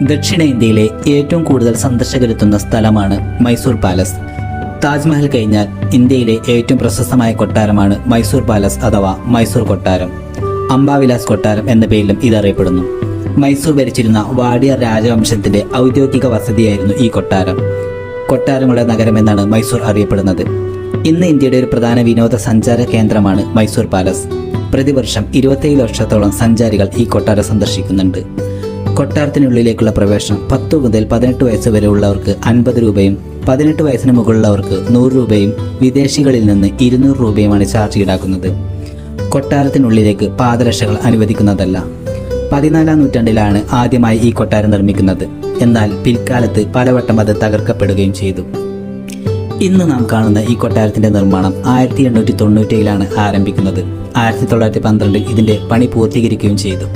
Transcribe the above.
ദക്ഷിണേന്ത്യയിലെ ഏറ്റവും കൂടുതൽ സന്ദർശകരെത്തുന്ന സ്ഥലമാണ് മൈസൂർ പാലസ്. താജ്മഹൽ കഴിഞ്ഞാൽ ഇന്ത്യയിലെ ഏറ്റവും പ്രശസ്തമായ കൊട്ടാരമാണ് മൈസൂർ പാലസ് അഥവാ മൈസൂർ കൊട്ടാരം. അംബാവിലാസ് കൊട്ടാരം എന്ന പേരിലും ഇതറിയപ്പെടുന്നു. മൈസൂർ ഭരിച്ചിരുന്ന വാഡിയർ രാജവംശത്തിന്റെ ഔദ്യോഗിക വസതിയായിരുന്നു ഈ കൊട്ടാരം. കൊട്ടാരങ്ങളുടെ നഗരം എന്നാണ് മൈസൂർ അറിയപ്പെടുന്നത്. ഇന്ന് ഇന്ത്യയുടെ ഒരു പ്രധാന വിനോദസഞ്ചാര കേന്ദ്രമാണ് മൈസൂർ പാലസ്. പ്രതിവർഷം 27 ലക്ഷത്തോളം സഞ്ചാരികൾ ഈ കൊട്ടാരം സന്ദർശിക്കുന്നുണ്ട്. കൊട്ടാരത്തിനുള്ളിലേക്കുള്ള പ്രവേശനം 10 മുതൽ 18 വയസ്സ് വരെ ഉള്ളവർക്ക് 50 രൂപയും 18 വയസ്സിന് മുകളിലുള്ളവർക്ക് 100 രൂപയും വിദേശികളിൽ നിന്ന് 200 രൂപയുമാണ് ചാർജ് ഈടാക്കുന്നത്. കൊട്ടാരത്തിനുള്ളിലേക്ക് പാദരക്ഷകൾ അനുവദിക്കുന്നതല്ല. 14-ാം നൂറ്റാണ്ടിലാണ് ആദ്യമായി ഈ കൊട്ടാരം നിർമ്മിക്കുന്നത്. എന്നാൽ പിൽക്കാലത്ത് പലവട്ടം അത് തകർക്കപ്പെടുകയും ചെയ്തു. ഇന്ന് നാം കാണുന്ന ഈ കൊട്ടാരത്തിന്റെ നിർമ്മാണം 1897-ലാണ് ആരംഭിക്കുന്നത്. 1912-ൽ ഇതിന്റെ പണി പൂർത്തീകരിക്കുകയും ചെയ്തു.